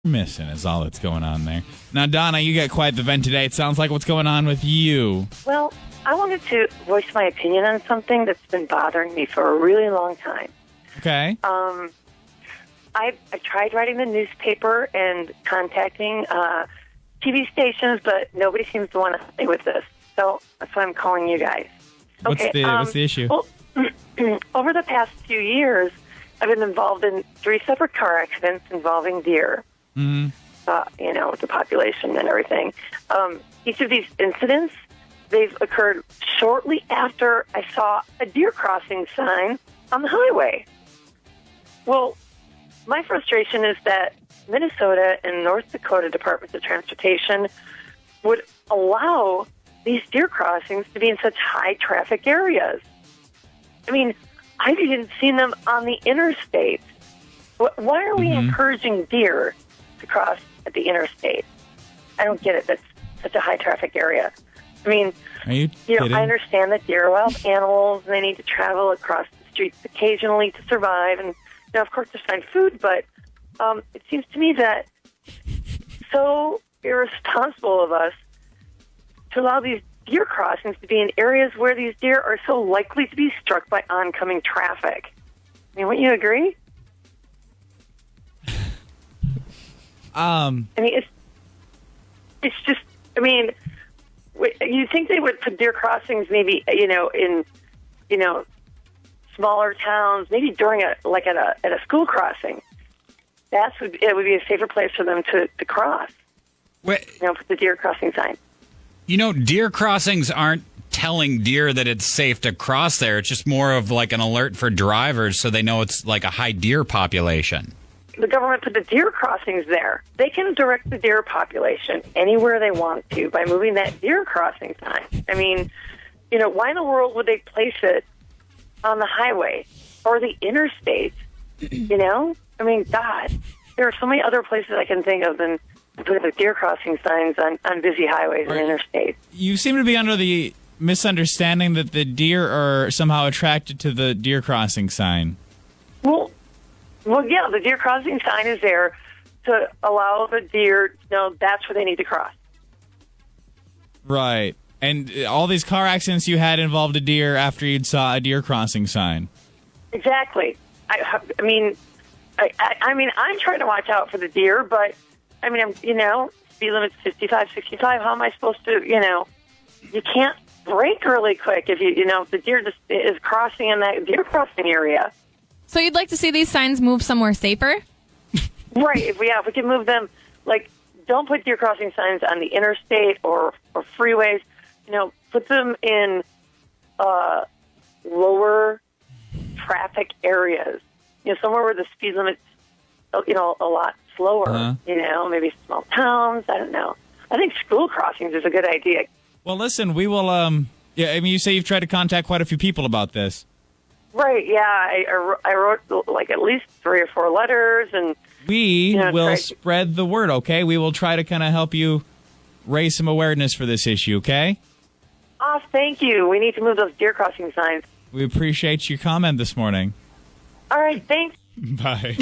missing is all that's going on there. Now, Donna, you got quite the vent today. It sounds like what's going on with you. Well, I wanted to voice my opinion on something that's been bothering me for a really long time. Okay. I tried writing the newspaper and contacting TV stations, but nobody seems to want to help me with this. So that's why I'm calling you guys. What's the issue? Well, over the past few years, I've been involved in 3 separate car accidents involving deer. Mm-hmm. With the population and everything. Each of these incidents, they've occurred shortly after I saw a deer crossing sign on the highway. Well, my frustration is that Minnesota and North Dakota Departments of Transportation would allow these deer crossings to be in such high traffic areas. I mean, I've even seen them on the interstate. Why are we encouraging deer to cross at the interstate? I don't get it. That's such a high traffic area. I mean, I understand that deer are wild animals and they need to travel across the streets occasionally to survive. And, of course, to find food. But it seems to me that so irresponsible of us to allow these deer crossings to be in areas where these deer are so likely to be struck by oncoming traffic. I mean, wouldn't you agree? I mean, it's just, I mean, you think they would put deer crossings maybe, in, smaller towns, maybe during at a school crossing. It would be a safer place for them to cross. Wait. Put the deer crossing sign. Deer crossings aren't telling deer that it's safe to cross there. It's just more of like an alert for drivers so they know it's like a high deer population. The government put the deer crossings there. They can direct the deer population anywhere they want to by moving that deer crossing sign. I mean, why in the world would they place it on the highway or the interstate? I mean, God, there are so many other places I can think of than putting the deer crossing signs on busy highways and interstates. You seem to be under the misunderstanding that the deer are somehow attracted to the deer crossing sign. Well, yeah, the deer crossing sign is there to allow the deer to know that's where they need to cross. Right. And all these car accidents you had involved a deer after you'd saw a deer crossing sign. Exactly. I mean, I'm trying to watch out for the deer, but, I mean, speed limit's 55, 65. How am I supposed to, you can't brake really quick if if the deer just is crossing in that deer crossing area. So you'd like to see these signs move somewhere safer? Right. If we could move them, don't put deer crossing signs on the interstate or freeways. Put them in lower traffic areas. Somewhere where the speed limit's, a lot slower. Uh-huh. Maybe small towns. I don't know. I think school crossings is a good idea. Well, listen, we will. You say you've tried to contact quite a few people about this. Right, yeah. I wrote at least 3 or 4 letters, and we will spread the word. Okay, we will try to kind of help you raise some awareness for this issue. Okay. Oh, thank you. We need to move those deer crossing signs. We appreciate your comment this morning. All right, thanks. Bye.